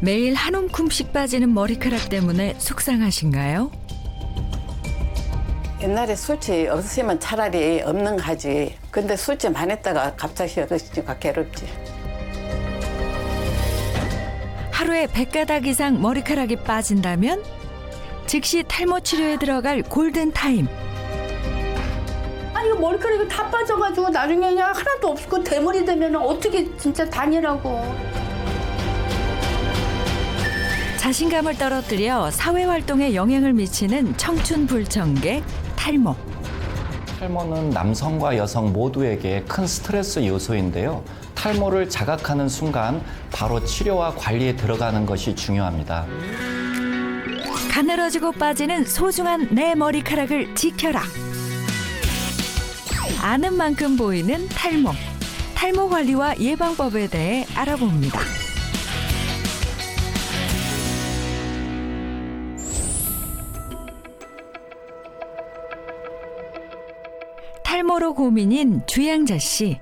매일 한 움큼씩 빠지는 머리카락 때문에 속상하신가요? 옛날에 수치 없으면 차라리 없는 거 하지. 근데 수치 많이 했다가 갑자기 없으니까 괴롭지. 하루에 100가닥 이상 머리카락이 빠진다면 즉시 탈모 치료에 들어갈 골든타임. 아니, 이거 머리카락이 다 빠져가지고 나중에 그냥 하나도 없고 대머리 되면 어떻게 진짜 다니라고. 자신감을 떨어뜨려 사회활동에 영향을 미치는 청춘 불청객 탈모. 탈모는 남성과 여성 모두에게 큰 스트레스 요소인데요. 탈모를 자각하는 순간 바로 치료와 관리에 들어가는 것이 중요합니다. 가늘어지고 빠지는 소중한 내 머리카락을 지켜라. 아는 만큼 보이는 탈모. 탈모 관리와 예방법에 대해 알아봅니다. 탈모로 고민인 주양자 씨.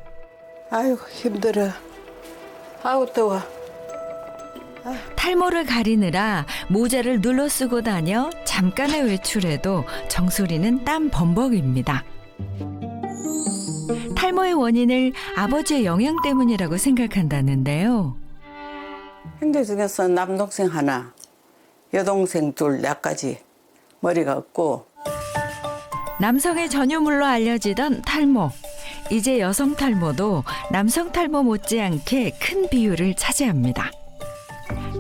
아이고 힘들어. 아우 더워. 탈모를 가리느라 모자를 눌러 쓰고 다녀 잠깐의 외출에도 정수리는 땀 범벅입니다. 탈모의 원인을 아버지의 영향 때문이라고 생각한다는데요. 형제 중에서 남동생 하나, 여동생 둘, 나까지 머리가 없고. 남성의 전유물로 알려지던 탈모. 이제 여성 탈모도 남성 탈모 못지않게 큰 비율을 차지합니다.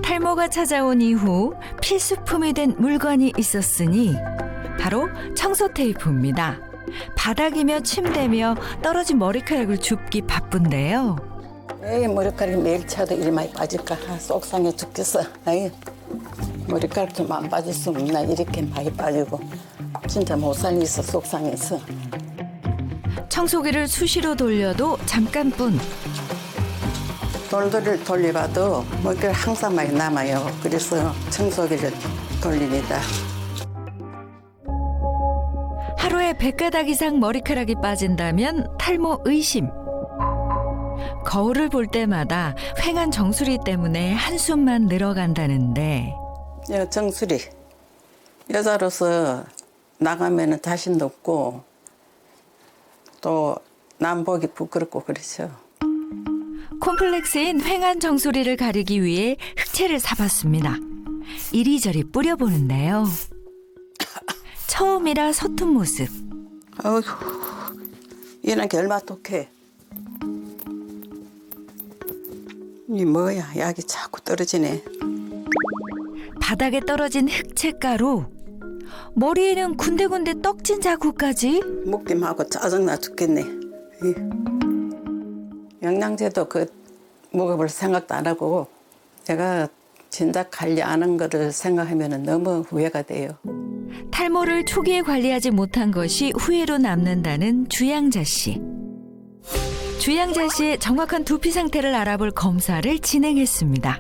탈모가 찾아온 이후 필수품이 된 물건이 있었으니 바로 청소 테이프입니다. 바닥이며 침대며 떨어진 머리카락을 줍기 바쁜데요. 에이 머리카락이 매일 차도 일 많이 빠질까. 속상해 죽겠어. 아이 머리카락 좀 안 빠졌으면 나 이렇게 많이 빠지고 진짜 못 살겠어. 속상해서. 청소기를 수시로 돌려도 잠깐뿐. 돌돌이를 돌려봐도 머리카락 항상 많이 남아요. 그래서 청소기를 돌립니다. 하루에 100가닥 이상 머리카락이 빠진다면 탈모 의심. 거울을 볼 때마다 휑한 정수리 때문에 한숨만 늘어간다는데 정수리. 여자로서 나가면 자신도 없고 또 남 보기 부끄럽고 그렇죠. 콤플렉스인 휑한 정수리를 가리기 위해 흑채를 사봤습니다. 이리저리 뿌려보는데요. 처음이라 서툰 모습. 어휴, 얘는 게 얼마 독해. 이 뭐야, 약이 자꾸 떨어지네. 바닥에 떨어진 흑채가루. 머리에는 군데군데 떡진 자국까지. 먹기만 하고 짜증나 죽겠네. 이. 영양제도 먹어볼 생각도 안 하고 제가 진작 관리 안 한 거를 생각하면 너무 후회가 돼요. 탈모를 초기에 관리하지 못한 것이 후회로 남는다는 주양자 씨. 주양자 씨의 정확한 두피 상태를 알아볼 검사를 진행했습니다.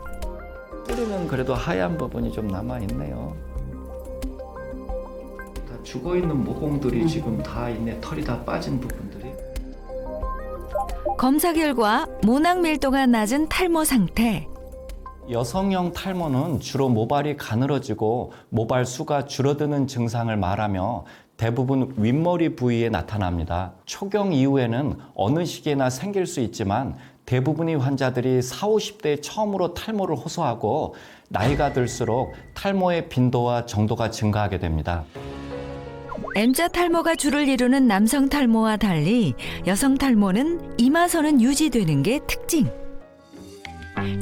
뿌리는 그래도 하얀 부분이 좀 남아있네요. 다 죽어있는 모공들이 지금 다 있네. 털이 다 빠진 부분들이. 검사 결과 모낭 밀도가 낮은 탈모 상태. 여성형 탈모는 주로 모발이 가늘어지고 모발 수가 줄어드는 증상을 말하며 대부분 윗머리 부위에 나타납니다. 초경 이후에는 어느 시기에나 생길 수 있지만 대부분의 환자들이 40, 50대에 처음으로 탈모를 호소하고 나이가 들수록 탈모의 빈도와 정도가 증가하게 됩니다. M자 탈모가 주를 이루는 남성 탈모와 달리 여성 탈모는 이마선은 유지되는 게 특징.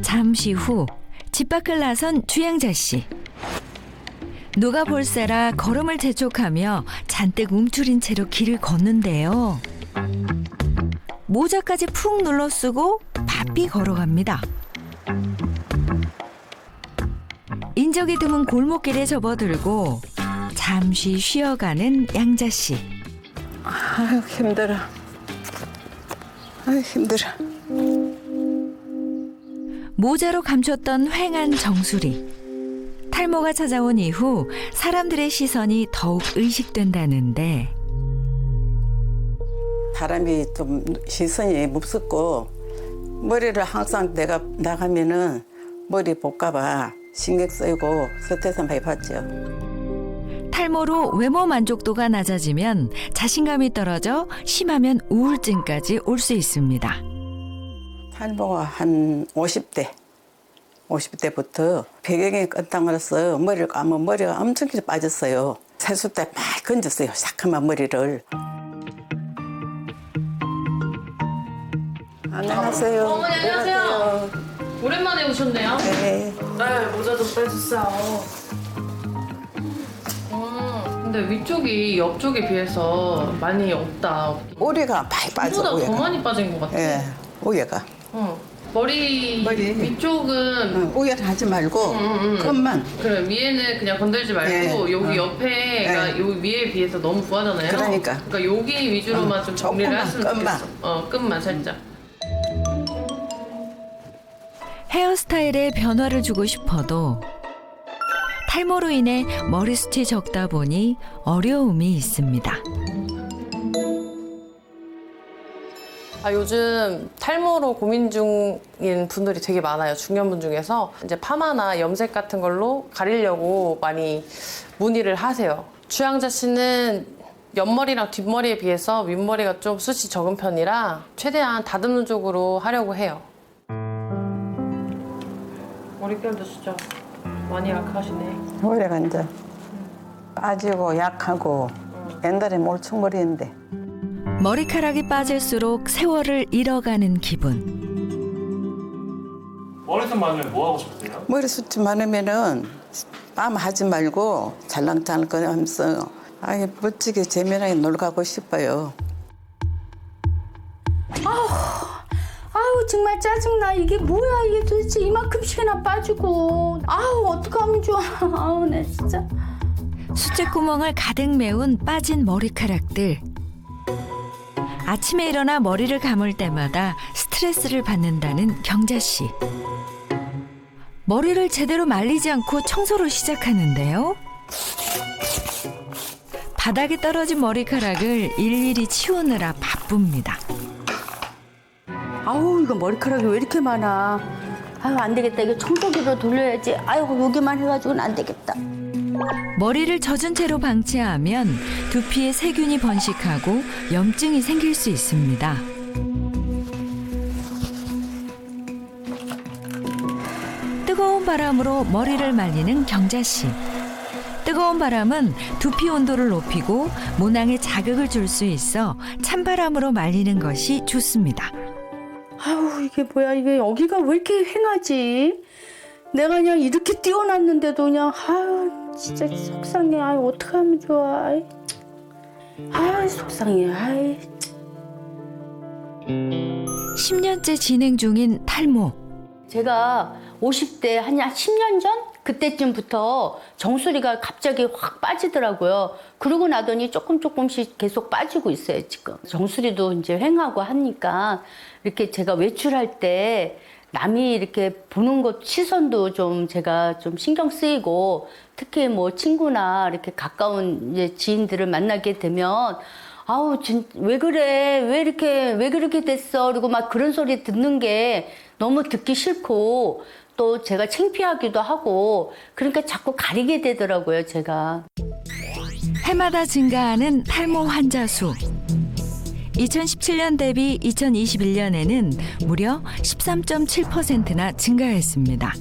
잠시 후 집 밖을 나선 주양자 씨. 누가 볼세라 걸음을 재촉하며 잔뜩 움츠린 채로 길을 걷는데요. 모자까지 푹 눌러 쓰고 바삐 걸어갑니다. 인적이 드문 골목길에 접어들고 잠시 쉬어가는 양자 씨. 아유 힘들어. 아유 힘들어. 모자로 감췄던 휑한 정수리. 탈모가 찾아온 이후 사람들의 시선이 더욱 의식된다는데 사람이 좀 시선이 무섭고 머리를 항상 내가 나가면은 머리 볼까봐 신경 쓰이고 스트레스 많이 받죠. 탈모로 외모 만족도가 낮아지면 자신감이 떨어져 심하면 우울증까지 올 수 있습니다. 탈모가 한 50대부터 배경이 끝당으로서 머리를 감으면 머리가 엄청 길게 빠졌어요. 세수 때 막 건졌어요. 새까만 머리를. 안녕하세요. 어머니 안녕하세요. 오랜만에 오셨네요. 네. 네, 모자 좀 빼주세요. 근데 위쪽이 옆쪽에 비해서 많이 없다. 우리가 많이 빠져. 보다 더 우리가. 많이 빠진 것 같아. 예, 우여가. 머리 머리. 위쪽은 우여를 하지 말고 끝만. 그래 위에는 그냥 건들지 말고 네. 여기 옆에가 요 위에 비해서 너무 부하잖아요. 그러니까. 여기 위주로만 좀 정리를 조금만, 했으면 끝만. 좋겠어. 끝만 살짝. 헤어스타일에 변화를 주고 싶어도 탈모로 인해 머리숱이 적다 보니 어려움이 있습니다. 요즘 탈모로 고민 중인 분들이 되게 많아요. 중년분 중에서 이제 파마나 염색 같은 걸로 가리려고 많이 문의를 하세요. 주양자 씨는 옆머리랑 뒷머리에 비해서 윗머리가 좀 숱이 적은 편이라 최대한 다듬는 쪽으로 하려고 해요. 머릿결도 진짜 많이 약하시네. 머리가 이제 빠지고 약하고 옛날에 몰충머리인데. 머리카락이 빠질수록 세월을 잃어가는 기분. 머리숱 많으면 뭐 하고 싶으세요? 머리숱이 많으면은 빰 하지 말고 잘랑잘랑 하면서 아예 멋지게 재미나게 놀러 가고 싶어요. 아우 정말 짜증나. 이게 뭐야 이게 도대체 이만큼씩이나 빠지고. 아우 어떡하면 좋아. 아우 내 진짜. 수채구멍을 가득 메운 빠진 머리카락들. 아침에 일어나 머리를 감을 때마다 스트레스를 받는다는 경자 씨. 머리를 제대로 말리지 않고 청소를 시작하는데요. 바닥에 떨어진 머리카락을 일일이 치우느라 바쁩니다. 아우 이거 머리카락이 왜 이렇게 많아. 아유 안 되겠다. 이거 청소기로 돌려야지. 아유 여기만 해가지고는 안 되겠다. 머리를 젖은 채로 방치하면 두피에 세균이 번식하고 염증이 생길 수 있습니다. 뜨거운 바람으로 머리를 말리는 경자 씨. 뜨거운 바람은 두피 온도를 높이고 모낭에 자극을 줄 수 있어 찬바람으로 말리는 것이 좋습니다. 아우 이게 뭐야 이게 여기가 왜 이렇게 휑하지? 내가 그냥 이렇게 띄워놨는데도 그냥 아유 진짜 속상해. 아유 어떡하면 좋아. 아유 속상해. 아유. 10년째 진행 중인 탈모. 제가 50대 한 10년 전 그때쯤부터 정수리가 갑자기 확 빠지더라고요. 그러고 나더니 조금씩 계속 빠지고 있어요, 지금. 정수리도 이제 휑하고 하니까 이렇게 제가 외출할 때 남이 이렇게 보는 것 시선도 좀 제가 좀 신경 쓰이고 특히 뭐 친구나 이렇게 가까운 이제 지인들을 만나게 되면 아우 왜 그래 왜 그렇게 됐어 그리고 막 그런 소리 듣는 게 너무 듣기 싫고 또 제가 창피하기도 하고 그러니까 자꾸 가리게 되더라고요 제가. 해마다 증가하는 탈모 환자 수. 2017년 대비 2021년에는 무려 13.7%나 증가했습니다.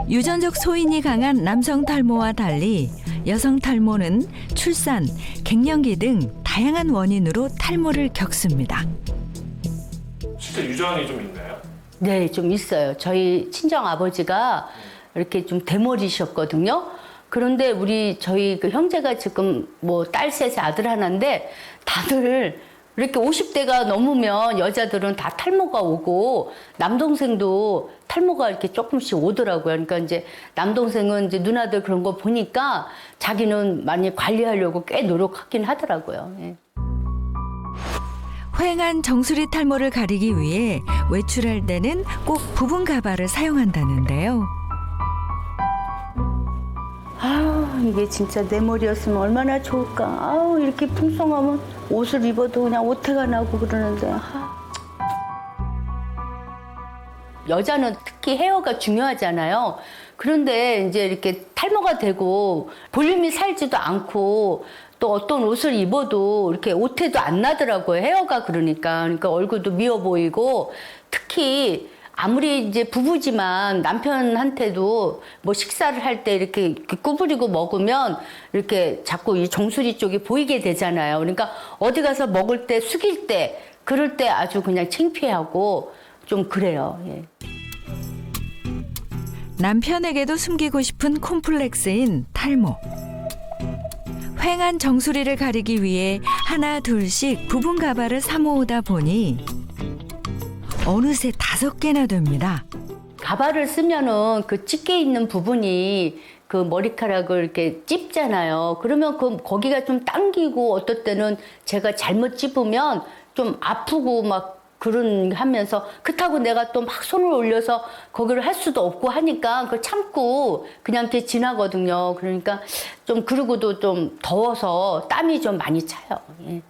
유전적 소인이 강한 남성 탈모와 달리 여성 탈모는 출산, 갱년기 등 다양한 원인으로 탈모를 겪습니다. 실제 유전이 좀 있나요? 네, 좀 있어요. 저희 친정 아버지가 이렇게 좀 대머리셨거든요. 그런데 저희 그 형제가 지금 뭐 딸 셋에 아들 하나인데 다들 이렇게 50대가 넘으면 여자들은 다 탈모가 오고 남동생도 탈모가 이렇게 조금씩 오더라고요. 그러니까 이제 남동생은 이제 누나들 그런 거 보니까 자기는 많이 관리하려고 꽤 노력하긴 하더라고요. 예. 휑한 정수리 탈모를 가리기 위해 외출할 때는 꼭 부분 가발을 사용한다는데요. 아우 이게 진짜 내 머리였으면 얼마나 좋을까. 아우 이렇게 풍성하면 옷을 입어도 그냥 오태가 나고 그러는데. 여자는 특히 헤어가 중요하잖아요. 그런데 이제 이렇게 탈모가 되고 볼륨이 살지도 않고 또 어떤 옷을 입어도 이렇게 옷태도 안 나더라고요. 헤어가 그러니까 얼굴도 미워 보이고 특히 아무리 이제 부부지만 남편한테도 뭐 식사를 할 때 이렇게 구부리고 먹으면 이렇게 자꾸 이 정수리 쪽이 보이게 되잖아요. 그러니까 어디 가서 먹을 때 숙일 때 그럴 때 아주 그냥 창피하고 좀 그래요. 예. 남편에게도 숨기고 싶은 콤플렉스인 탈모. 휑한 정수리를 가리기 위해 하나 둘씩 부분 가발을 사 모으다 보니 어느새 5개나 됩니다. 가발을 쓰면은 그 찢겨 있는 부분이 그 머리카락을 이렇게 찝잖아요. 그러면 거기가 좀 당기고 어떨 때는 제가 잘못 찝으면 좀 아프고 막 그런 하면서 그렇다고 내가 또 막 손을 올려서 거기를 할 수도 없고 하니까 그걸 참고 그냥 이렇게 지나거든요. 그러니까 좀 그러고도 좀 더워서 땀이 좀 많이 차요. 예.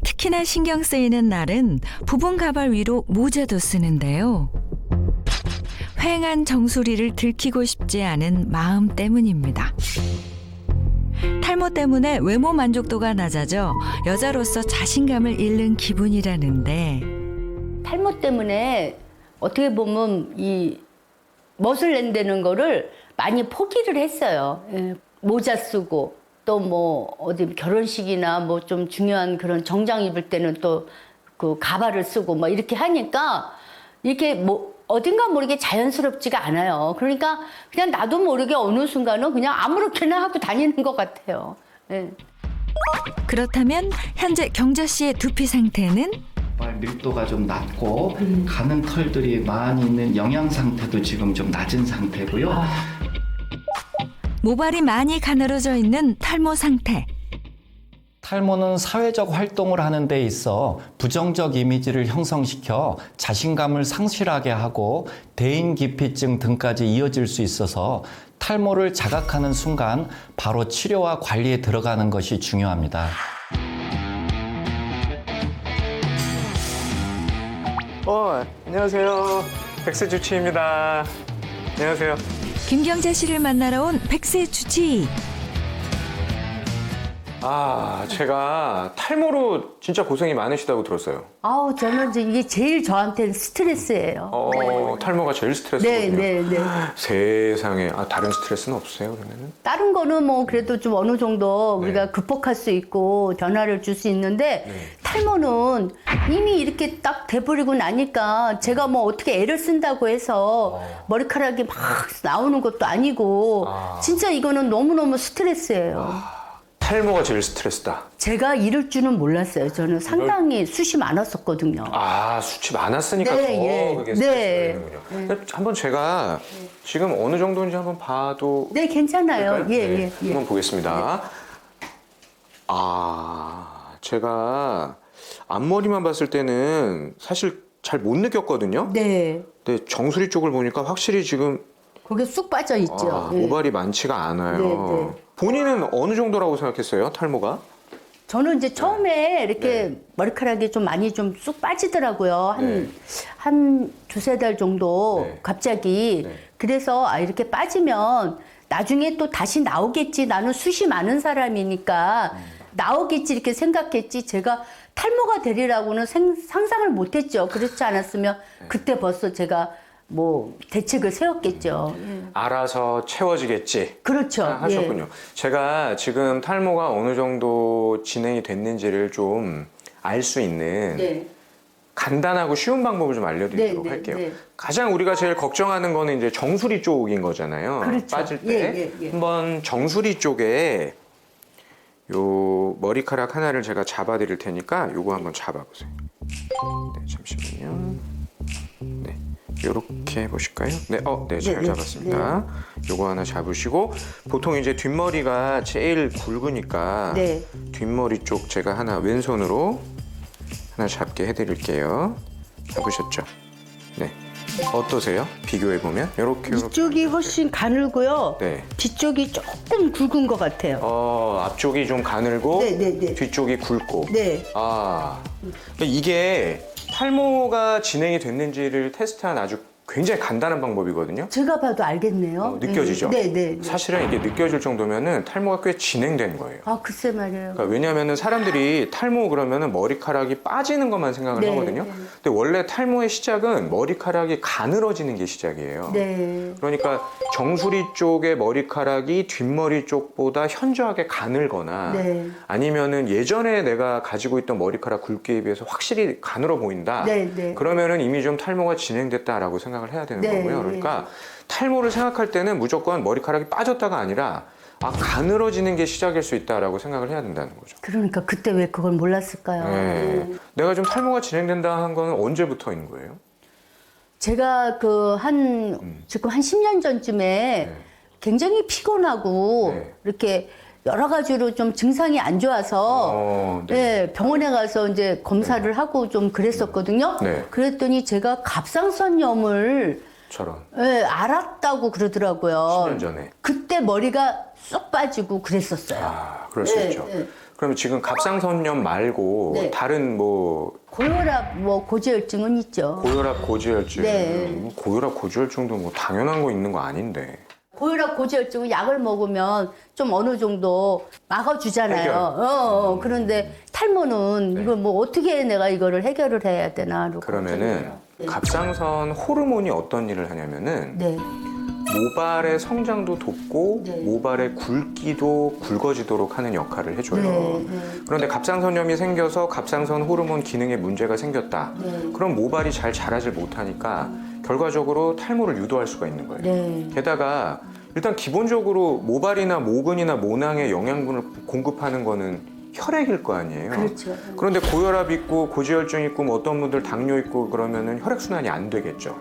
특히나 신경 쓰이는 날은 부분 가발 위로 모자도 쓰는데요. 휑한 정수리를 들키고 싶지 않은 마음 때문입니다. 탈모 때문에 외모 만족도가 낮아져 여자로서 자신감을 잃는 기분이라는데 탈모 때문에 어떻게 보면 이 멋을 낸다는 거를 많이 포기를 했어요. 예. 모자 쓰고 또 뭐 어디 결혼식이나 뭐 좀 중요한 그런 정장 입을 때는 또 그 가발을 쓰고 뭐 이렇게 하니까 이렇게 뭐 어딘가 모르게 자연스럽지가 않아요. 그러니까 그냥 나도 모르게 어느 순간은 그냥 아무렇게나 하고 다니는 것 같아요. 예. 그렇다면 현재 경자 씨의 두피 상태는 모발 밀도가 좀 낮고 가는 털들이 많이 있는 영양 상태도 지금 좀 낮은 상태고요. 모발이 많이 가늘어져 있는 탈모 상태. 탈모는 사회적 활동을 하는 데 있어 부정적 이미지를 형성시켜 자신감을 상실하게 하고 대인기피증 등까지 이어질 수 있어서 탈모를 자각하는 순간 바로 치료와 관리에 들어가는 것이 중요합니다. 안녕하세요. 백세주치입니다. 안녕하세요. 김경자 씨를 만나러 온 백세 주치. 제가 탈모로 진짜 고생이 많으시다고 들었어요. 아우 저는 이제 이게 제일 저한테는 스트레스예요. 탈모가 제일 스트레스거든요. 네. 세상에. 다른 스트레스는 없으세요, 그러면은? 다른 거는 뭐 그래도 좀 어느 정도 우리가 극복할 수 있고 변화를 줄 수 있는데 탈모는 이미 이렇게 딱 돼버리고 나니까 제가 뭐 어떻게 애를 쓴다고 해서 머리카락이 막 나오는 것도 아니고 진짜 이거는 너무너무 스트레스예요. 탈모가 제일 스트레스다. 제가 이럴 줄은 몰랐어요. 저는 상당히 숱이 많았었거든요. 숱이 많았으니까 네, 더 예. 그게 네. 스트레스가 되는군요. 한번 제가 지금 어느 정도인지 한번 봐도 네, 괜찮아요. 될까요? 예. 한번 보겠습니다. 제가 앞머리만 봤을 때는 사실 잘 못 느꼈거든요. 네. 근데 정수리 쪽을 보니까 확실히 지금 거기 쑥 빠져 있죠. 예. 모발이 많지가 않아요. 네. 본인은 어느 정도라고 생각했어요, 탈모가? 저는 이제 처음에 이렇게 머리카락이 좀 많이 좀 쑥 빠지더라고요. 한 두세 달 정도 갑자기. 그래서 이렇게 빠지면 나중에 또 다시 나오겠지. 나는 숱이 많은 사람이니까 나오겠지 이렇게 생각했지. 제가 탈모가 되리라고는 상상을 못했죠. 그렇지 않았으면 그때 벌써 제가 뭐 대책을 세웠겠죠. 알아서 채워지겠지. 그렇죠. 하셨군요. 제가 지금 탈모가 어느 정도 진행이 됐는지를 좀 알 수 있는 간단하고 쉬운 방법을 좀 알려드리도록 할게요. 가장 우리가 제일 걱정하는 거는 이제 정수리 쪽인 거잖아요. 그렇죠. 빠질 때 한번 정수리 쪽에 요 머리카락 하나를 제가 잡아드릴 테니까 요거 한번 잡아보세요. 네, 잠시만요. 네. 이렇게 보실까요? 네, 잘 잡았습니다. 요거 하나 잡으시고 보통 이제 뒷머리가 제일 굵으니까 뒷머리 쪽 제가 하나 왼손으로 하나 잡게 해드릴게요. 잡으셨죠? 네. 어떠세요? 비교해 보면 이렇게 이쪽이 훨씬 가늘고요. 뒤쪽이 조금 굵은 것 같아요. 앞쪽이 좀 가늘고 뒤쪽이 굵고. 이게 탈모가 진행이 됐는지를 테스트한 아주 굉장히 간단한 방법이거든요. 제가 봐도 알겠네요. 느껴지죠? 네, 네. 사실은 이게 느껴질 정도면은 탈모가 꽤 진행된 거예요. 아, 글쎄 말이에요. 그러니까 왜냐하면은 사람들이 탈모 그러면은 머리카락이 빠지는 것만 생각을 네, 하거든요. 네. 근데 원래 탈모의 시작은 머리카락이 가늘어지는 게 시작이에요. 네. 그러니까 정수리 쪽의 머리카락이 뒷머리 쪽보다 현저하게 가늘거나 네. 아니면은 예전에 내가 가지고 있던 머리카락 굵기에 비해서 확실히 가늘어 보인다. 네, 네. 그러면은 이미 좀 탈모가 진행됐다라고 생각을 해야 되는 네, 거고요. 그러니까 탈모를 생각할 때는 무조건 머리카락이 빠졌다가 아니라 가늘어지는 게 시작일 수 있다라고 생각을 해야 된다는 거죠. 그러니까 그때 왜 그걸 몰랐을까요? 네. 내가 좀 탈모가 진행된다 한 거는 언제부터인 거예요? 제가 지금 한 10년 전쯤에 굉장히 피곤하고 네. 이렇게 여러 가지로 좀 증상이 안 좋아서 네. 네, 병원에 가서 이제 검사를 하고 좀 그랬었거든요. 네. 그랬더니 제가 갑상선염을 저런. 네, 알았다고 그러더라고요. 10년 전에. 그때 머리가 쏙 빠지고 그랬었어요. 그럴 수 네, 있죠. 네. 그러면 지금 갑상선염 말고 네. 다른 뭐 고혈압, 고지혈증은 있죠. 고혈압, 고지혈증. 네. 고혈압, 고지혈증도 뭐 당연한 거 있는 거 아닌데. 고혈압, 고지혈증은 약을 먹으면 좀 어느 정도 막아주잖아요. 그런데 탈모는 이걸 뭐 어떻게 내가 이거를 해결을 해야 되나. 그러면은 네. 갑상선 호르몬이 어떤 일을 하냐면은 네. 모발의 성장도 돕고 네. 모발의 굵기도 굵어지도록 하는 역할을 해줘요. 네, 네. 그런데 갑상선염이 생겨서 갑상선 호르몬 기능에 문제가 생겼다. 네. 그럼 모발이 잘 자라질 못하니까 결과적으로 탈모를 유도할 수가 있는 거예요. 네. 게다가 일단 기본적으로 모발이나 모근이나 모낭에 영양분을 공급하는 거는 혈액일 거 아니에요. 그렇죠. 그런데 고혈압 있고 고지혈증 있고 뭐 어떤 분들 당뇨 있고 그러면은 혈액 순환이 안 되겠죠.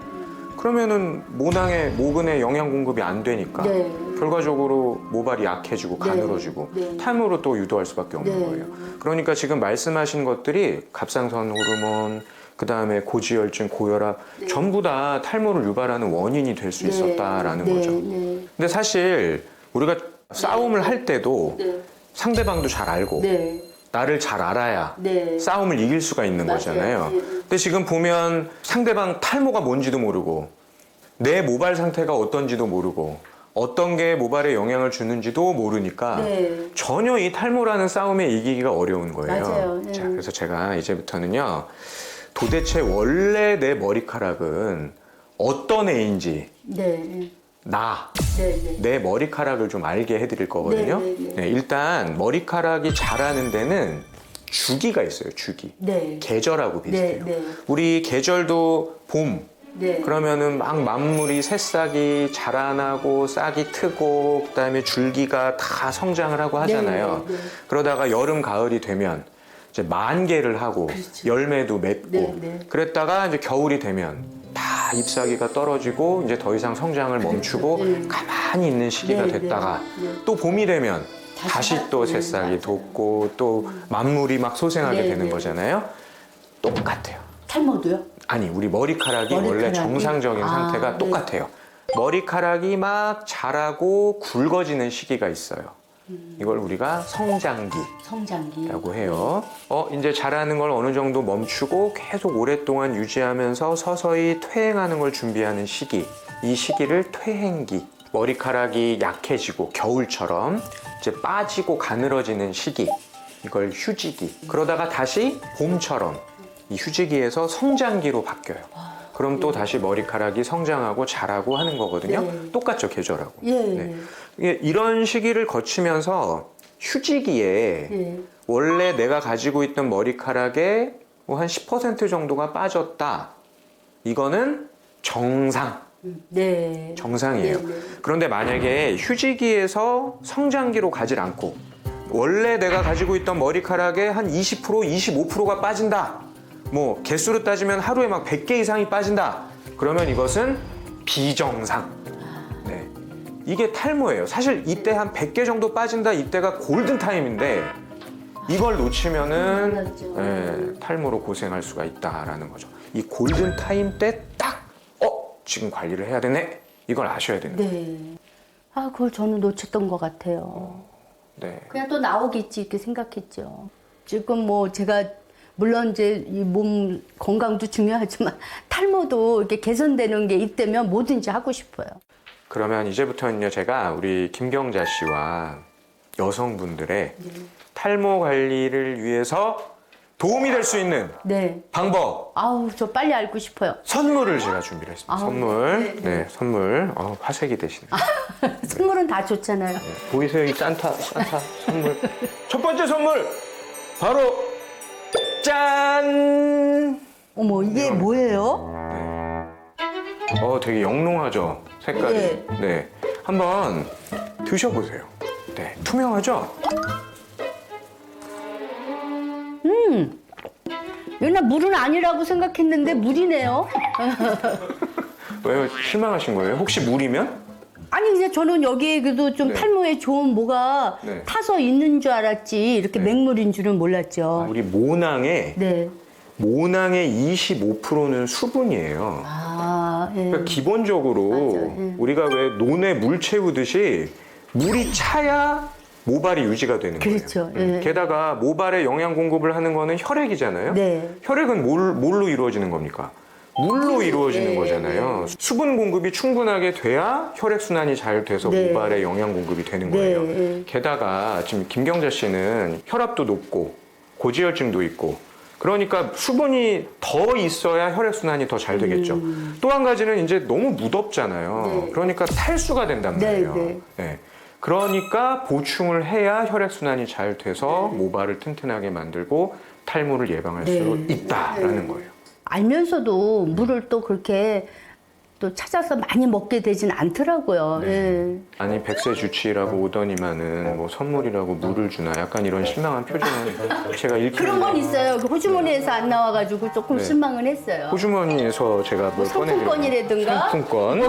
그러면은 모낭에 모근에 영양 공급이 안 되니까 네. 결과적으로 모발이 약해지고 네. 가늘어지고 네. 탈모로 또 유도할 수밖에 없는 네. 거예요. 그러니까 지금 말씀하신 것들이 갑상선 호르몬 그다음에 고지혈증, 고혈압 전부 다 탈모를 유발하는 원인이 될 수 있었다라는 네. 거죠. 네. 근데 사실 우리가 싸움을 할 때도 네. 상대방도 잘 알고 네. 나를 잘 알아야 네. 싸움을 이길 수가 있는 맞아요. 거잖아요. 네. 근데 지금 보면 상대방 탈모가 뭔지도 모르고 내 모발 상태가 어떤지도 모르고 어떤 게 모발에 영향을 주는지도 모르니까 네. 전혀 이 탈모라는 싸움에 이기기가 어려운 거예요. 맞아요. 네. 자, 그래서 제가 이제부터는요. 도대체 원래 내 머리카락은 어떤 애인지 네. 네. 내 머리카락을 좀 알게 해드릴 거거든요. 네. 일단 머리카락이 자라는 데는 주기가 있어요. 주기. 네. 계절하고 비슷해요. 네. 우리 계절도 봄. 네. 그러면은 막 만물이 새싹이 자라나고 싹이 트고 그다음에 줄기가 다 성장을 하고 하잖아요. 네. 그러다가 여름 가을이 되면 이제 만개를 하고 그렇죠. 열매도 맺고 네. 그랬다가 이제 겨울이 되면 다 잎사귀가 떨어지고 이제 더 이상 성장을 멈추고 네. 가만히 있는 시기가 네. 됐다가 네. 또 봄이 되면 다시 또 새싹이 돋고 또 만물이 막 소생하게 네. 되는 네. 거잖아요. 똑같아요. 탈모도요? 아니 우리 머리카락이 원래 머리카락이? 정상적인 상태가 네. 똑같아요. 머리카락이 막 자라고 굵어지는 시기가 있어요. 이걸 우리가 성장기라고 성장기. 해요. 이제 자라는 걸 어느 정도 멈추고 계속 오랫동안 유지하면서 서서히 퇴행하는 걸 준비하는 시기. 이 시기를 퇴행기. 머리카락이 약해지고 겨울처럼 이제 빠지고 가늘어지는 시기. 이걸 휴지기. 그러다가 다시 봄처럼 이 휴지기에서 성장기로 바뀌어요. 그럼 또 다시 머리카락이 성장하고 자라고 하는 거거든요. 네. 똑같죠, 계절하고. 예. 네. 이런 시기를 거치면서 휴지기에 예. 원래 내가 가지고 있던 머리카락의 뭐 한 10% 정도가 빠졌다. 이거는 정상. 네. 정상이에요. 네. 그런데 만약에 휴지기에서 성장기로 가질 않고 원래 내가 가지고 있던 머리카락의 한 20%, 25%가 빠진다. 뭐 개수로 따지면 하루에 막 100개 이상이 빠진다. 그러면 이것은 비정상. 네. 이게 탈모예요. 사실 이때 한 100개 정도 빠진다. 이때가 골든 타임인데 이걸 놓치면은 탈모로 고생할 수가 있다라는 거죠. 이 골든 타임 때 딱 지금 관리를 해야 되네. 이걸 아셔야 되는 거예요. 네. 그걸 저는 놓쳤던 것 같아요. 네. 그냥 또 나오겠지 이렇게 생각했죠. 지금 뭐 제가 물론 이제 이 몸 건강도 중요하지만 탈모도 이렇게 개선되는 게 있다면 뭐든지 하고 싶어요. 그러면 이제부터는요, 제가 우리 김경자 씨와 여성분들의 탈모 관리를 위해서 도움이 될 수 있는 네. 방법, 아우, 저 빨리 알고 싶어요. 선물을 제가 준비를 했습니다. 아우, 선물. 네, 선물. 화색이 되시네요. 선물은 다 좋잖아요. 보이세요? 이 산타 선물. 첫 번째 선물! 바로, 짠! 어머, 이게 뭐예요? 되게 영롱하죠? 색깔이. 네. 네. 한번 드셔보세요. 네. 투명하죠? 옛날 물은 아니라고 생각했는데 물이네요. 왜요? 실망하신 거예요? 혹시 물이면? 아니 그냥 저는 여기에 그래도 좀 네. 탈모에 좋은 뭐가 네. 타서 있는 줄 알았지 이렇게 네. 맹물인 줄은 몰랐죠. 우리 모낭의 네. 25%는 수분이에요. 아, 예. 그러니까 기본적으로 맞아요. 예. 우리가 왜 논에 물 채우듯이 물이 차야 모발이 유지가 되는 그렇죠. 거예요. 예. 게다가 모발에 영양 공급을 하는 거는 혈액이잖아요. 네. 혈액은 뭘로 이루어지는 겁니까? 물로 이루어지는 네, 거잖아요. 수분 공급이 충분하게 돼야 혈액 순환이 잘 돼서 네. 모발에 영양 공급이 되는 네, 거예요. 네. 게다가 지금 김경자 씨는 혈압도 높고 고지혈증도 있고 그러니까 수분이 더 있어야 혈액 순환이 더 잘 되겠죠. 또 한 가지는 이제 너무 무덥잖아요. 네. 그러니까 탈수가 된단 네, 말이에요. 네. 네. 그러니까 보충을 해야 혈액 순환이 잘 돼서 모발을 튼튼하게 만들고 탈모를 예방할 수 네. 있다라는 거예요. 알면서도 물을 또 그렇게 또 찾아서 많이 먹게 되진 않더라고요. 네. 예. 아니 백세 주치라고 오더니만은 뭐 선물이라고 물을 주나 약간 이런 실망한 표정은 제가 읽히는 그런 건 있어요. 그 호주머니에서 안 나와가지고 조금 네. 실망은 했어요. 호주머니에서 제가 뭘 상품권이라든가? 상품권.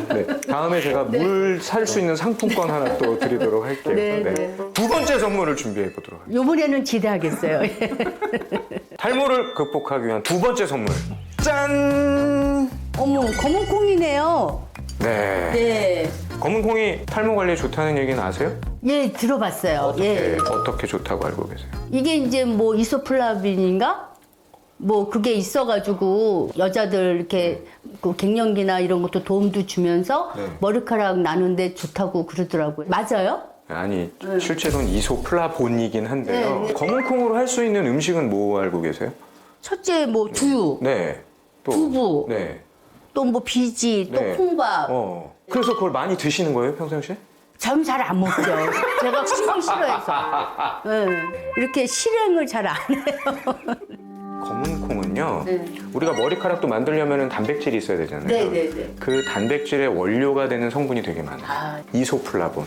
네. 다음에 제가 물 살 수 있는 상품권 하나 또 드리도록 할게요. 네, 네. 두 번째 선물을 준비해 보도록 할게요. 요번에는 기대하겠어요. 탈모를 극복하기 위한 두 번째 선물. 짠! 어머, 검은 콩이네요. 네. 네. 검은 콩이 탈모 관리에 좋다는 얘기는 아세요? 예, 들어봤어요. 예. 어떻게 좋다고 알고 계세요? 이게 이제 뭐 이소플라빈인가? 뭐 그게 있어가지고 여자들 이렇게 그 갱년기나 이런 것도 도움도 주면서 네. 머리카락 나는데 좋다고 그러더라고요. 맞아요? 아니 실제로는 이소플라본이긴 한데요. 네, 네. 검은 콩으로 할 수 있는 음식은 뭐 알고 계세요? 첫째 뭐 두유, 네. 또 두부. 네. 또 뭐 비지, 또 네. 콩밥. 그래서 그걸 많이 드시는 거예요, 평상시에? 전 잘 안 먹죠. 제가 콩을 싫어해서. 네. 이렇게 실행을 잘 안 해요. 검은 콩은요. 네. 우리가 머리카락도 만들려면 단백질이 있어야 되잖아요. 네, 네, 네. 그 단백질의 원료가 되는 성분이 되게 많아요. 아. 이소플라본.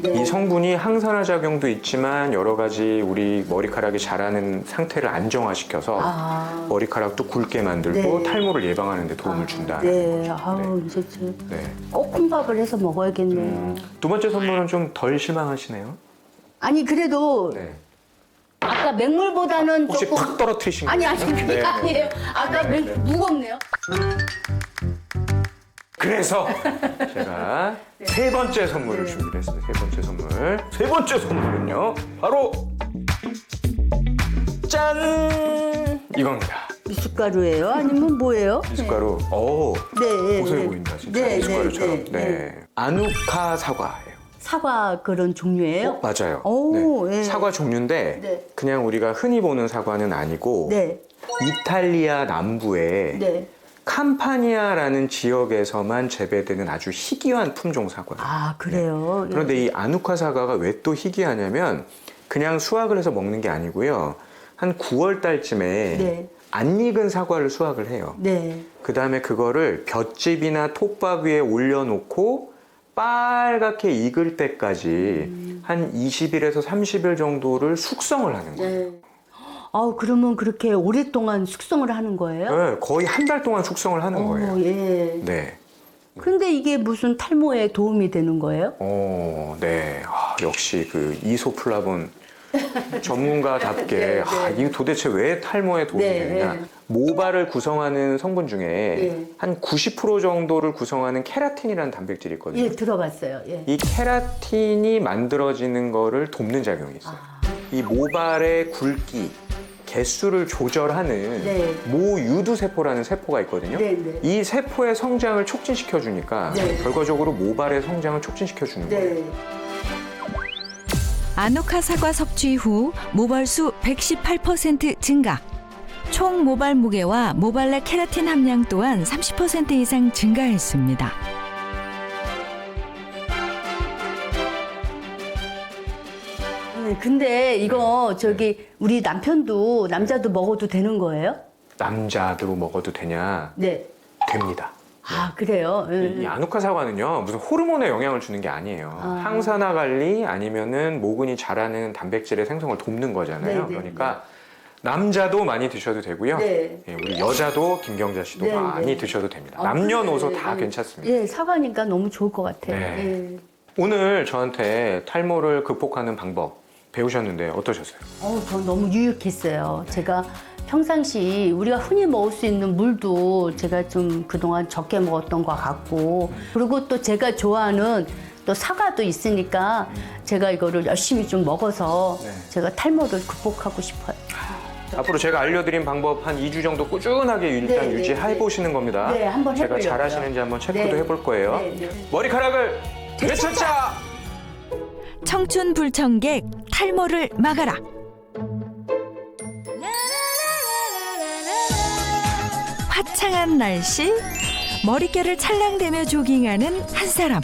네. 이 성분이 항산화 작용도 있지만 여러 가지 우리 머리카락이 자라는 상태를 안정화시켜서 아. 머리카락도 굵게 만들고 네. 탈모를 예방하는 데 도움을 준다. 네, 아우 이제 네. 꼭 콩밥을 해서 먹어야겠네. 두 번째 선물은 좀 덜 실망하시네요. 아니 그래도 네. 아까 맹물보다는 혹시 조금 팍 떨어뜨리신 아니 거예요? 그게 네. 아니에요. 아까 무겁네요. 그래서 제가 세 번째 선물을 준비를 했습니다. 세 번째 선물. 세 번째 선물은요. 바로 짠! 이겁니다. 미숫가루예요? 아니면 뭐예요? 미숫가루. 네, 고소해 네. 보인다. 진짜 네, 미숫가루처럼. 네, 네. 네. 아누카 사과예요. 사과 그런 종류예요? 맞아요. 오, 네. 예. 사과 종류인데 네. 그냥 우리가 흔히 보는 사과는 아니고 네, 이탈리아 남부에 네. 캄파니아라는 지역에서만 재배되는 아주 희귀한 품종 사과예요. 아 그래요. 그런데 이 아누카 사과가 왜 또 희귀하냐면 그냥 수확을 해서 먹는 게 아니고요. 한 9월 달쯤에 네. 안 익은 사과를 수확을 해요. 네. 그 다음에 그거를 볏짚이나 톱밥 위에 올려놓고 빨갛게 익을 때까지 한 20일에서 30일 정도를 숙성을 하는 거예요. 네. 아우 그러면 그렇게 오랫동안 숙성을 하는 거예요? 네, 거의 한 달 동안 숙성을 하는 거예요. 예. 네. 근데 이게 무슨 탈모에 도움이 되는 거예요? 네. 역시 그 이소플라본 전문가답게 네, 네. 이거 도대체 왜 탈모에 도움이 네, 되느냐. 네. 모발을 구성하는 성분 중에 네. 한 90% 정도를 구성하는 케라틴이라는 단백질이 있거든요. 예, 들어봤어요. 예. 이 케라틴이 만들어지는 거를 돕는 작용이 있어요. 이 모발의 굵기, 개수를 조절하는 네. 모유두세포라는 세포가 있거든요. 네, 네. 이 세포의 성장을 촉진시켜 주니까 네. 결과적으로 모발의 성장을 촉진시켜 주는 거예요. 아누카 사과 섭취 후 모발수 118% 증가. 총 모발 무게와 모발 내 케라틴 함량 또한 30% 이상 증가했습니다. 근데 이거 우리 남자도 먹어도 되는 거예요? 남자도 먹어도 되냐? 네. 됩니다. 아, 그래요? 이 아누카 사과는요, 무슨 호르몬에 영향을 주는 게 아니에요. 항산화 관리 아니면은 모근이 자라는 단백질의 생성을 돕는 거잖아요. 네, 네, 그러니까 남자도 많이 드셔도 되고요. 네. 예, 우리 여자도 김경자 씨도 네, 많이 네. 드셔도 됩니다. 아, 남녀노소 그래. 다 괜찮습니다. 예, 사과니까 너무 좋을 것 같아요. 네. 예. 오늘 저한테 탈모를 극복하는 방법 배우셨는데 어떠셨어요? 전 너무 유익했어요. 제가 평상시 우리가 흔히 먹을 수 있는 물도 제가 좀 그동안 적게 먹었던 것 같고, 그리고 또 제가 좋아하는 또 사과도 있으니까 제가 이거를 열심히 좀 먹어서 네. 제가 탈모를 극복하고 싶어요. 앞으로 제가 알려드린 방법 한 2주 정도 꾸준하게 일단 네, 유지해 네. 보시는 겁니다. 네, 한번 제가 해보려고요. 잘하시는지 한번 체크도 네. 해볼 거예요. 네, 네. 머리카락을 되찾자! 청춘 불청객 탈모를 막아라. 화창한 날씨, 머릿결을 찰랑대며 조깅하는 한 사람.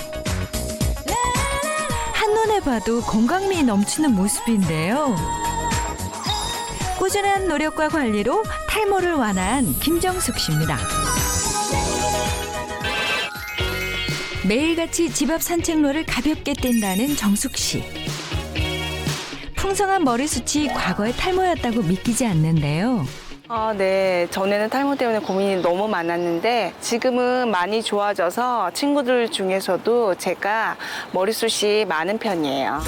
한눈에 봐도 건강미 넘치는 모습인데요. 꾸준한 노력과 관리로 탈모를 완화한 김정숙 씨입니다. 매일같이 집 앞 산책로를 가볍게 뛴다는 정숙 씨. 풍성한 머리숱이 과거의 탈모였다고 믿기지 않는데요. 네. 전에는 탈모 때문에 고민이 너무 많았는데 지금은 많이 좋아져서 친구들 중에서도 제가 머리숱이 많은 편이에요.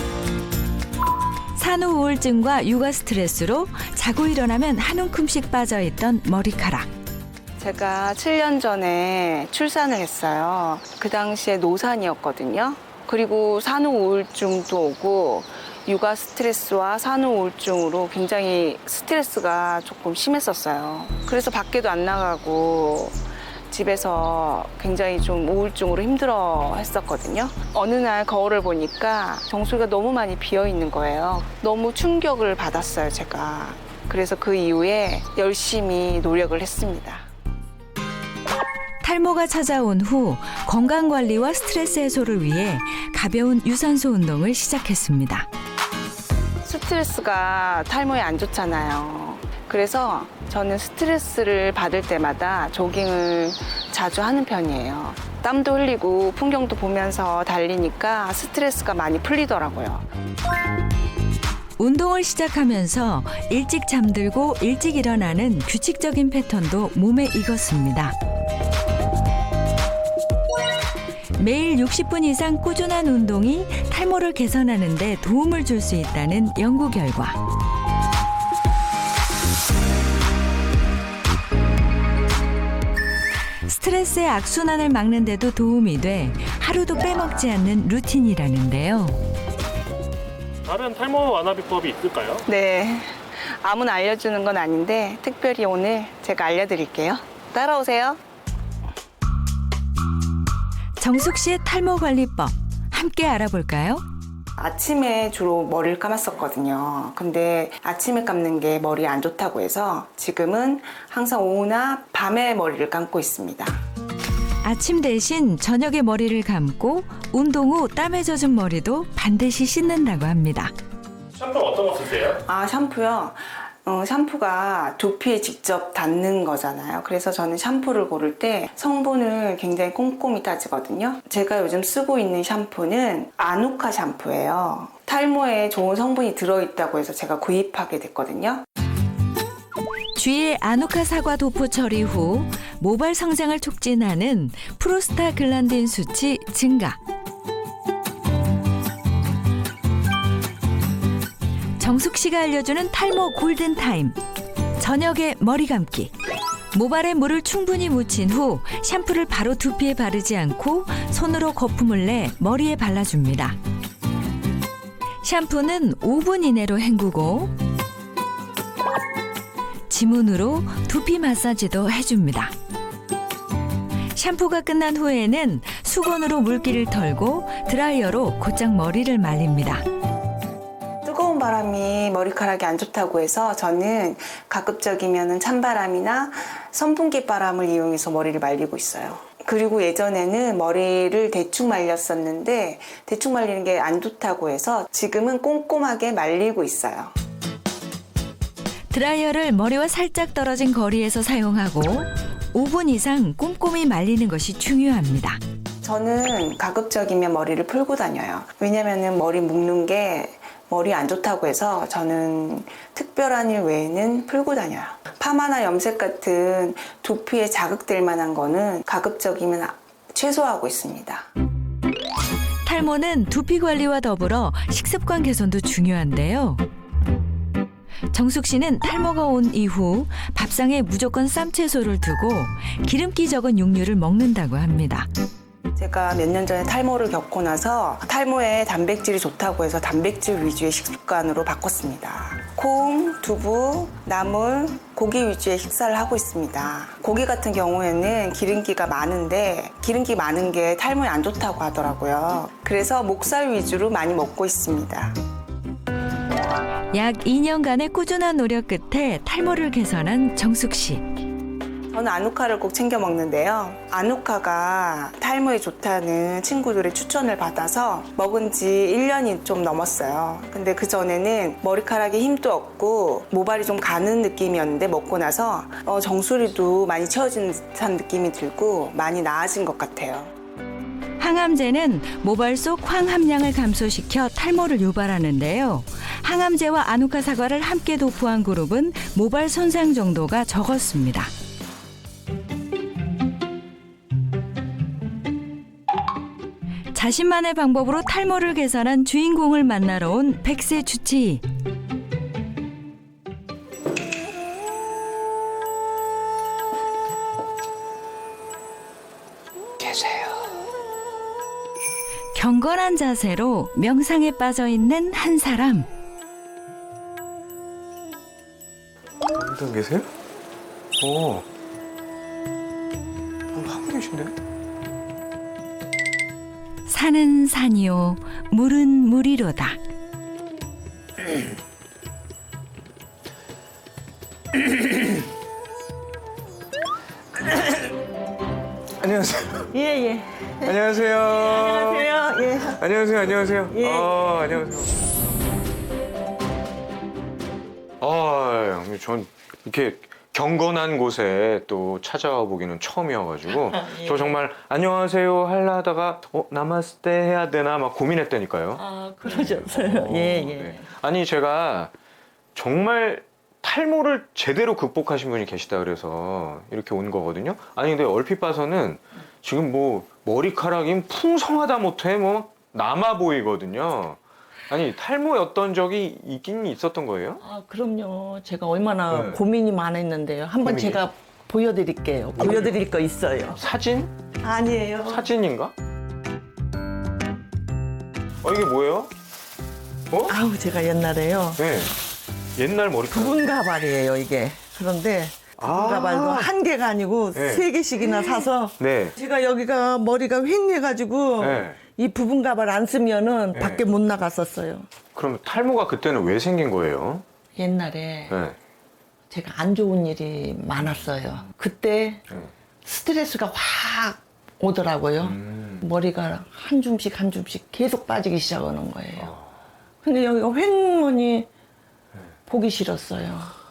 산후 우울증과 육아 스트레스로 자고 일어나면 한 움큼씩 빠져있던 머리카락. 제가 7년 전에 출산을 했어요. 그 당시에 노산이었거든요. 그리고 산후 우울증도 오고 육아 스트레스와 산후 우울증으로 굉장히 스트레스가 조금 심했었어요. 그래서 밖에도 안 나가고 집에서 굉장히 좀 우울증으로 힘들어 했었거든요. 어느 날 거울을 보니까 정수리가 너무 많이 비어 있는 거예요. 너무 충격을 받았어요, 제가. 그래서 그 이후에 열심히 노력을 했습니다. 탈모가 찾아온 후 건강관리와 스트레스 해소를 위해 가벼운 유산소 운동을 시작했습니다. 스트레스가 탈모에 안 좋잖아요. 그래서 저는 스트레스를 받을 때마다 조깅을 자주 하는 편이에요. 땀도 흘리고 풍경도 보면서 달리니까 스트레스가 많이 풀리더라고요. 운동을 시작하면서 일찍 잠들고 일찍 일어나는 규칙적인 패턴도 몸에 익었습니다. 매일 60분 이상 꾸준한 운동이 탈모를 개선하는 데 도움을 줄 수 있다는 연구 결과. 스트레스의 악순환을 막는 데도 도움이 돼 하루도 빼먹지 않는 루틴이라는데요. 다른 탈모 완화 비법이 있을까요? 네. 아무나 알려주는 건 아닌데 특별히 오늘 제가 알려드릴게요. 따라오세요. 정숙 씨의 탈모 관리법 함께 알아볼까요? 아침에 주로 머리를 감았었거든요. 근데 아침에 감는 게 머리에 안 좋다고 해서 지금은 항상 오후나 밤에 머리를 감고 있습니다. 아침 대신 저녁에 머리를 감고 운동 후 땀에 젖은 머리도 반드시 씻는다고 합니다. 샴푸 어떤 거 쓰세요? 샴푸요? 샴푸가 두피에 직접 닿는 거잖아요. 그래서 저는 샴푸를 고를 때 성분을 굉장히 꼼꼼히 따지거든요. 제가 요즘 쓰고 있는 샴푸는 아누카 샴푸예요. 탈모에 좋은 성분이 들어있다고 해서 제가 구입하게 됐거든요. 쥐의 아누카 사과 도포 처리 후 모발 성장을 촉진하는 프로스타글란딘 수치 증가. 정숙 씨가 알려주는 탈모 골든타임. 저녁에 머리 감기. 모발에 물을 충분히 묻힌 후 샴푸를 바로 두피에 바르지 않고 손으로 거품을 내 머리에 발라줍니다. 샴푸는 5분 이내로 헹구고 지문으로 두피 마사지도 해줍니다. 샴푸가 끝난 후에는 수건으로 물기를 털고 드라이어로 곧장 머리를 말립니다. 뜨거운 바람이 머리카락이 안 좋다고 해서 저는 가급적이면 찬바람이나 선풍기 바람을 이용해서 머리를 말리고 있어요. 그리고 예전에는 머리를 대충 말렸었는데 대충 말리는 게 안 좋다고 해서 지금은 꼼꼼하게 말리고 있어요. 드라이어를 머리와 살짝 떨어진 거리에서 사용하고 5분 이상 꼼꼼히 말리는 것이 중요합니다. 저는 가급적이면 머리를 풀고 다녀요. 왜냐면은 머리 묶는 게 머리 안 좋다고 해서 저는 특별한 일 외에는 풀고 다녀요. 파마나 염색 같은 두피에 자극될 만한 거는 가급적이면 최소화하고 있습니다. 탈모는 두피 관리와 더불어 식습관 개선도 중요한데요. 정숙 씨는 탈모가 온 이후 밥상에 무조건 쌈채소를 두고 기름기 적은 육류를 먹는다고 합니다. 제가 몇 년 전에 탈모를 겪고 나서 탈모에 단백질이 좋다고 해서 단백질 위주의 식습관으로 바꿨습니다. 콩, 두부, 나물, 고기 위주의 식사를 하고 있습니다. 고기 같은 경우에는 기름기가 많은데 기름기 많은 게 탈모에 안 좋다고 하더라고요. 그래서 목살 위주로 많이 먹고 있습니다. 약 2년간의 꾸준한 노력 끝에 탈모를 개선한 정숙 씨. 저는 아누카를 꼭 챙겨 먹는데요. 아누카가 탈모에 좋다는 친구들의 추천을 받아서 먹은 지 1년이 좀 넘었어요. 근데 그 전에는 머리카락에 힘도 없고 모발이 좀 가는 느낌이었는데 먹고 나서 정수리도 많이 채워진 듯한 느낌이 들고 많이 나아진 것 같아요. 항암제는 모발 속 황 함량을 감소시켜 탈모를 유발하는데요. 항암제와 아누카 사과를 함께 도포한 그룹은 모발 손상 정도가 적었습니다. 자신만의 방법으로 탈모를 개선한 주인공을 만나러 온 백세 주치. 계세요. 경건한 자세로 명상에 빠져 있는 한 사람. 어디 계세요? 오. 뭐 하고 계신데? 산은 산이요, 물은 물이로다. 안녕하세요. 예, 예. 안녕하세요. 안녕하세요. 예. 안녕하세요. 안녕하세요. 예. 안녕하세요. 형님, 전 이렇게 경건한 곳에 또 찾아와 보기는 처음이어가지고 예. 저 정말 안녕하세요 하려 하다가 나마스테 해야 되나 막 고민했다니까요. 아, 그러셨어요. 예, 예. 네. 아니 제가 정말 탈모를 제대로 극복하신 분이 계시다 그래서 이렇게 온 거거든요. 아니 근데 얼핏 봐서는 지금 뭐 머리카락이 풍성하다 못해 뭐 남아 보이거든요. 아니 탈모였던 적이 있긴 있었던 거예요? 아, 그럼요. 제가 얼마나 네. 고민이 많았는데요. 한번 고민이? 제가 보여드릴게요. 보여드릴 거 있어요. 사진? 아니에요. 사진인가? 이게 뭐예요? 아우, 제가 옛날에요. 네. 옛날 머리카락. 부분 가발이에요, 이게. 그런데 부분 가발도 한 개가 아니고 네. 3개씩이나 사서 네. 제가 여기가 머리가 휑해가지고 네. 이 부분 가발 안 쓰면은 네. 밖에 못 나갔었어요. 그럼 탈모가 그때는 왜 생긴 거예요? 옛날에 네. 제가 안 좋은 일이 많았어요. 그때 네. 스트레스가 확 오더라고요. 머리가 한 줌씩 한 줌씩 계속 빠지기 시작하는 거예요. 근데 여기가 휑하니 보기 싫었어요.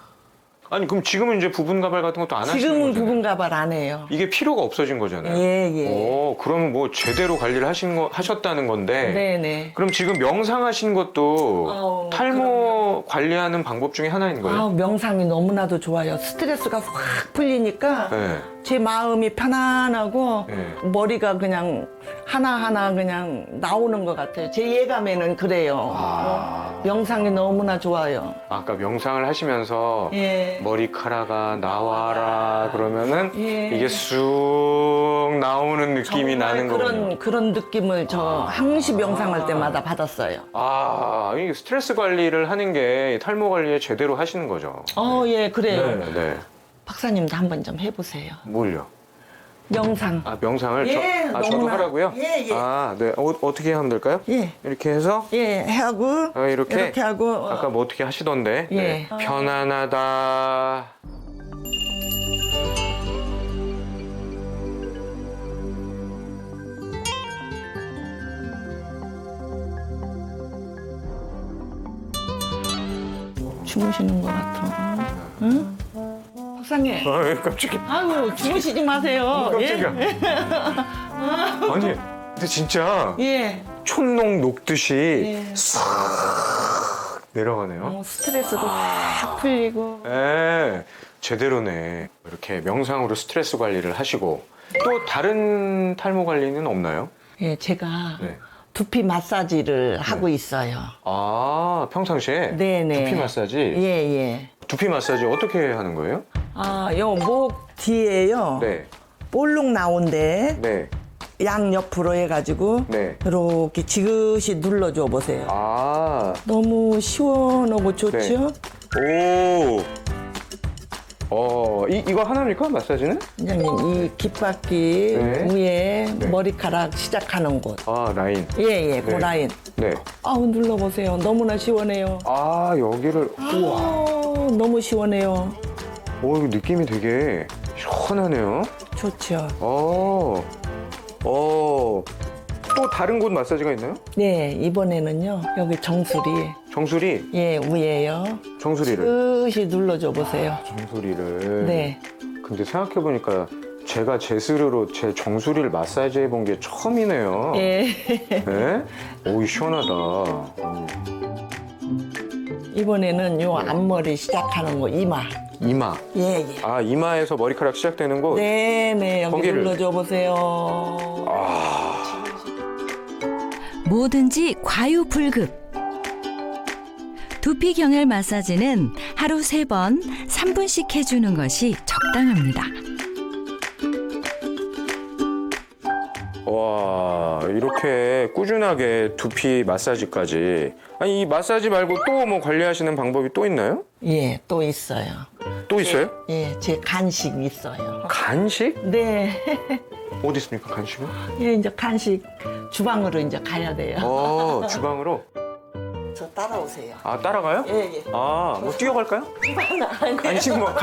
아니 그럼 지금은 이제 부분 가발 같은 것도 안 하시는 지금은 거잖아요? 부분 가발 안 해요. 이게 필요가 없어진 거잖아요. 예, 예. 그러면 뭐 제대로 관리를 하셨다는 건데. 네네. 그럼 지금 명상하신 것도 아우, 탈모 관리하는 방법 중에 하나인 거예요? 아, 명상이 너무나도 좋아요. 스트레스가 확 풀리니까 네. 제 마음이 편안하고 네. 머리가 그냥 하나하나 그냥 나오는 것 같아요. 제 예감에는 그래요. 명상이 너무나 좋아요. 아까 명상을 하시면서 예. 머리카락아 나와라 그러면은 예. 이게 쑥 나오는 느낌이 나는 거군요. 그런 느낌을 저 항시 명상할 때마다 받았어요. 아, 이 스트레스 관리를 하는 게 탈모 관리에 제대로 하시는 거죠. 예, 그래요. 네, 네. 박사님도 한번 좀 해보세요. 뭘요? 명상. 아, 명상을 예, 저도 너무나. 하라고요? 예, 예. 아, 네. 어떻게 하면 될까요? 예. 이렇게 해서 예, 하고 이렇게 하고 아까 뭐 어떻게 하시던데. 예. 네. 편안하다. 주무시는 것 같아. 응? 박사님. 깜짝이야. 아유, 주무시지 마세요. 깜짝이야. 아니, 근데 진짜 예. 촌농 녹듯이 예. 싹 내려가네요. 스트레스도 확 풀리고. 네, 제대로네. 이렇게 명상으로 스트레스 관리를 하시고 또 다른 탈모 관리는 없나요? 예, 제가 네. 두피 마사지를 하고 있어요. 아, 평상시에 네네. 두피 마사지? 예, 예. 두피 마사지 어떻게 하는 거예요? 요 목 뒤에요. 네, 볼록 나온데 네, 양 옆으로 해가지고 네. 이렇게 지그시 눌러줘 보세요. 아, 너무 시원하고 좋죠? 오. 이거 하나입니까? 마사지는? 원장님, 이 귓바퀴 네. 위에 네. 머리카락 시작하는 곳. 아, 라인. 예, 예, 그 네. 라인. 네. 아우, 눌러보세요. 너무나 시원해요. 아, 여기를, 우와. 너무 시원해요. 오, 이거 느낌이 되게 시원하네요. 좋죠. 또 다른 곳 마사지가 있나요? 네, 이번에는요, 여기 정수리. 정수리? 예, 위에요. 정수리를. 끝이 눌러줘 보세요. 정수리를. 네. 근데 생각해보니까 제가 제 스스로 제 정수리를 마사지 해본 게 처음이네요. 예. 네? 오, 시원하다. 이번에는 요 앞머리 시작하는 거, 이마. 이마. 예, 예. 아, 이마에서 머리카락 시작되는 곳? 네, 네, 여기 거기를. 눌러줘 보세요. 뭐든지 과유불급. 두피 경혈 마사지는 하루 3번 3분씩 해주는 것이 적당합니다. 와, 이렇게 꾸준하게 두피 마사지까지. 아니, 이 마사지 말고 또 뭐 관리하시는 방법이 또 있나요? 예, 또 있어요. 또 있어요? 예, 제 간식 있어요. 간식? 네. 어디 있습니까, 간식은? 예, 이제 간식 주방으로 이제 가야 돼요. 주방으로? 저 따라오세요. 아, 따라가요? 예, 예. 뭐 뛰어갈까요? 간식 먹으러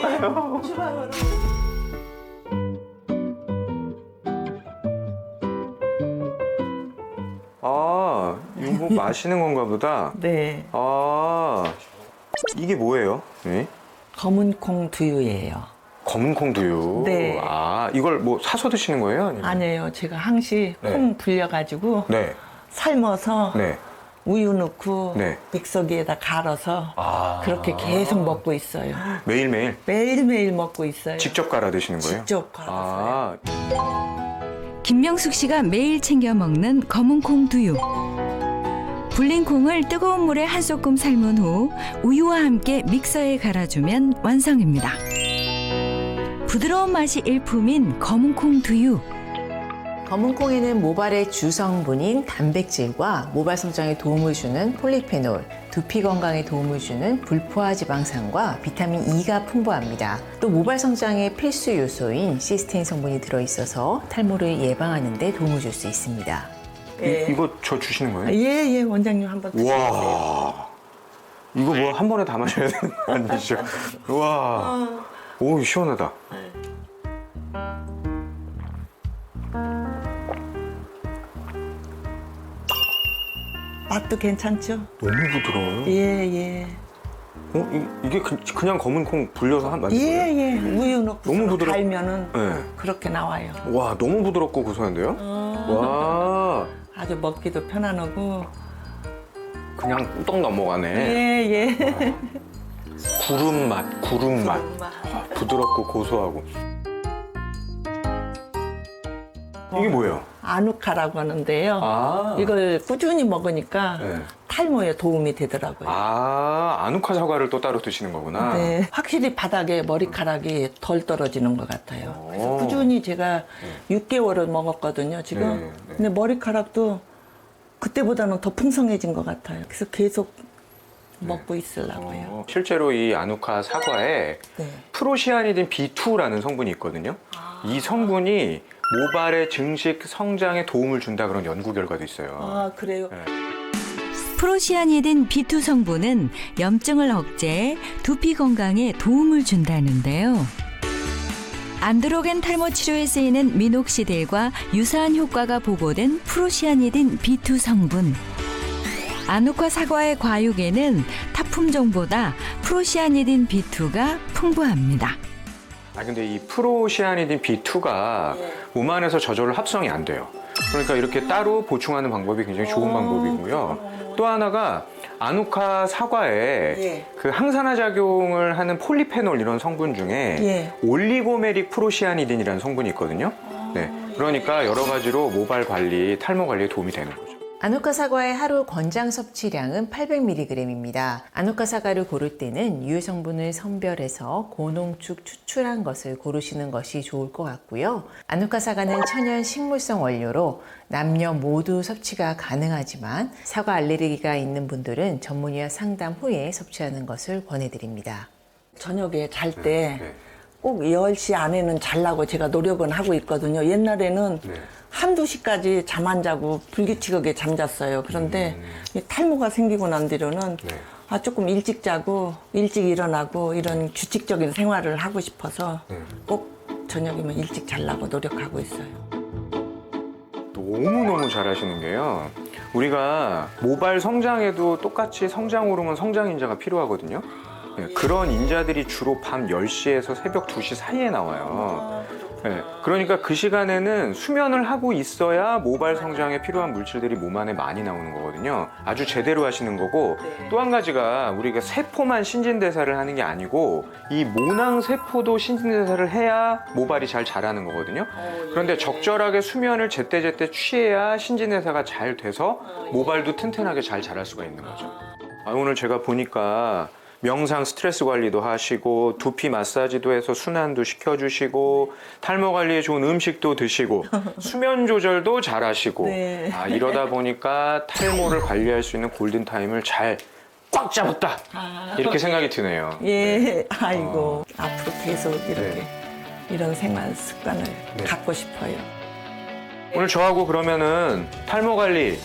가요. 주방으로. 이거 뭐 마시는 건가 보다. 네. 이게 뭐예요? 네? 검은 콩 두유예요. 검은 콩 두유. 네. 이걸 뭐 사서 드시는 거예요? 아니면? 아니에요. 제가 항시 네. 콩 불려가지고 네. 삶아서 네. 우유 넣고 네. 믹서기에다 갈아서 그렇게 계속 먹고 있어요. 매일매일 매일매일 먹고 있어요. 직접 갈아 드시는 거예요? 직접 갈았어요. 김명숙 씨가 매일 챙겨 먹는 검은 콩 두유. 불린 콩을 뜨거운 물에 한 소끔 삶은 후 우유와 함께 믹서에 갈아주면 완성입니다. 부드러운 맛이 일품인 검은 콩 두유. 검은 콩에는 모발의 주성분인 단백질과 모발 성장에 도움을 주는 폴리페놀, 두피 건강에 도움을 주는 불포화 지방산과 비타민 E가 풍부합니다. 또 모발 성장의 필수 요소인 시스테인 성분이 들어있어서 탈모를 예방하는 데 도움을 줄 수 있습니다. 이거 저 주시는 거예요? 예, 예, 원장님 한번 드셔보세요. 와, 이거 뭐 한 번에 다 마셔야 되는 거 아니죠? 와, 오, 시원하다. 맛도 괜찮죠? 너무 부드러워요. 예, 예. 이게 그냥 검은 콩 불려서 한 만든 거예요? 예, 예. 우유 넣고 너무 부드러- 갈면은 네. 그렇게 나와요. 와, 너무 부드럽고 고소한데요? 와, 아주 먹기도 편안하고. 그냥 뚝 넘어가네. 예, 예. 구름 맛. 부드럽고 고소하고. 이게 뭐예요? 아누카라고 하는데요. 아. 이걸 꾸준히 먹으니까 네. 탈모에 도움이 되더라고요. 아, 아누카 사과를 또 따로 드시는 거구나. 네, 확실히 바닥에 머리카락이 덜 떨어지는 것 같아요. 그래서 오. 꾸준히 제가 6개월을 먹었거든요, 지금. 네, 네. 근데 머리카락도 그때보다는 더 풍성해진 것 같아요. 그래서 계속 먹고 있으려고요. 실제로 이 아누카 사과에 네. 프로시아니딘 B2라는 성분이 있거든요. 이 성분이 모발의 증식 성장에 도움을 준다 그런 연구 결과도 있어요. 아, 그래요? 네. 프로시아니딘 B2 성분은 염증을 억제해 두피 건강에 도움을 준다는데요. 안드로겐 탈모 치료에 쓰이는 미녹시딜과 유사한 효과가 보고된 프로시아니딘 B2 성분. 아누카 사과의 과육에는 타품종보다 프로시아니딘 B2가 풍부합니다. 아 근데 이 프로시아니딘 B2가 몸 안에서 저절로 합성이 안 돼요. 그러니까 이렇게 따로 보충하는 방법이 굉장히 좋은 방법이고요. 또 하나가 아누카 사과에 그 항산화 작용을 하는 폴리페놀 이런 성분 중에 올리고메릭 프로시아니딘이라는 성분이 있거든요. 네, 그러니까 여러 가지로 모발 관리, 탈모 관리에 도움이 되는 거죠. 아누카 사과의 하루 권장 섭취량은 800mg입니다. 아누카 사과를 고를 때는 유해 성분을 선별해서 고농축 추출한 것을 고르시는 것이 좋을 것 같고요. 아누카 사과는 천연 식물성 원료로 남녀 모두 섭취가 가능하지만 사과 알레르기가 있는 분들은 전문의와 상담 후에 섭취하는 것을 권해드립니다. 저녁에 잘 때 꼭 10시 안에는 자려고 제가 노력은 하고 있거든요. 옛날에는 한두 시까지 잠 안 자고 불규칙하게 잠잤어요. 그런데 이 탈모가 생기고 난 뒤로는 조금 일찍 자고 일찍 일어나고 이런 규칙적인 생활을 하고 싶어서 꼭 저녁이면 일찍 자려고 노력하고 있어요. 너무너무 잘하시는 게요. 우리가 모발 성장에도 똑같이 성장 호르몬, 성장 인자가 필요하거든요. 네, 그런 인자들이 주로 밤 10시에서 새벽 2시 사이에 나와요. 네, 그러니까 그 시간에는 수면을 하고 있어야 모발 성장에 필요한 물질들이 몸 안에 많이 나오는 거거든요. 아주 제대로 하시는 거고, 또 한 가지가 우리가 세포만 신진대사를 하는 게 아니고 이 모낭세포도 신진대사를 해야 모발이 잘 자라는 거거든요. 그런데 적절하게 수면을 제때제때 취해야 신진대사가 잘 돼서 모발도 튼튼하게 잘 자랄 수가 있는 거죠. 오늘 제가 보니까 명상 스트레스 관리도 하시고 두피 마사지도 해서 순환도 시켜주시고 탈모 관리에 좋은 음식도 드시고 수면 조절도 잘 하시고 이러다 보니까 탈모를 관리할 수 있는 골든타임을 잘 꽉 잡았다 이렇게 생각이 드네요. 아이고 앞으로 계속 이렇게 이런 생활 습관을 갖고 싶어요. 오늘 저하고 그러면은 탈모 관리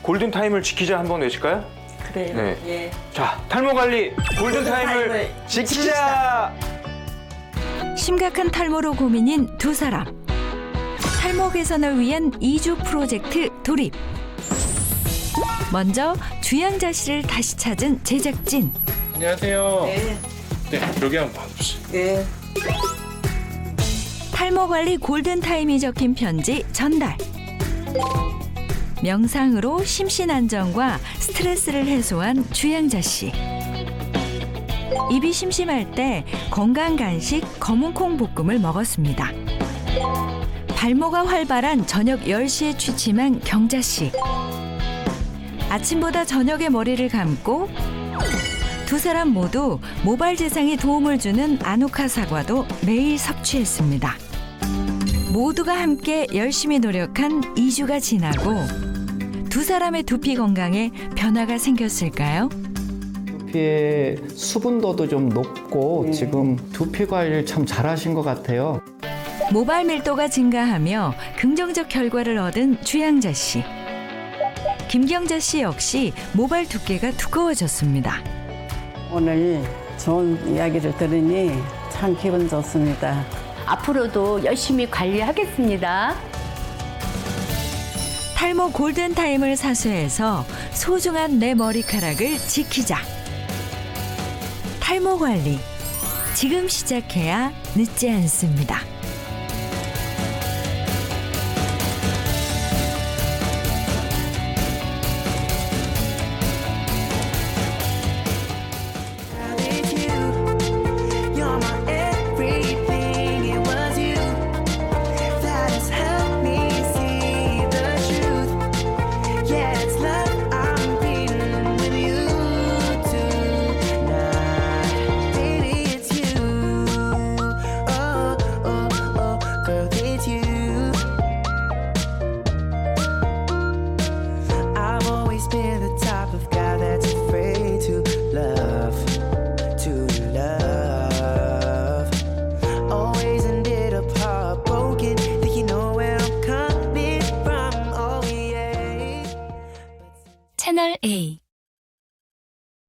골든타임을 지키자 한번 외칠까요? 그래요. 자, 탈모 관리 골든타임을 지키자! 심각한 탈모로 고민인 두 사람. 탈모 개선을 위한 2주 프로젝트 돌입. 먼저 주양자 씨를 다시 찾은 제작진. 안녕하세요. 네, 여기 한번 봐주세요. 탈모 관리 골든타임이 적힌 편지 전달. 명상으로 심신 안정과 스트레스를 해소한 주양자 씨. 입이 심심할 때 건강 간식 검은콩 볶음을 먹었습니다. 발모가 활발한 저녁 10시에 취침한 경자 씨. 아침보다 저녁에 머리를 감고 두 사람 모두 모발 재상에 도움을 주는 아누카 사과도 매일 섭취했습니다. 모두가 함께 열심히 노력한 2주가 지나고 두 사람의 두피 건강에 변화가 생겼을까요? 두피의 수분도도 좀 높고 지금 두피 관리를 참 잘하신 것 같아요. 모발 밀도가 증가하며 긍정적 결과를 얻은 주양자 씨. 김경자 씨 역시 모발 두께가 두꺼워졌습니다. 오늘 좋은 이야기를 들으니 참 기분 좋습니다. 앞으로도 열심히 관리하겠습니다. 탈모 골든타임을 사수해서 소중한 내 머리카락을 지키자. 탈모 관리, 지금 시작해야 늦지 않습니다. Yeah, it's love I'm feeling. 채널 A.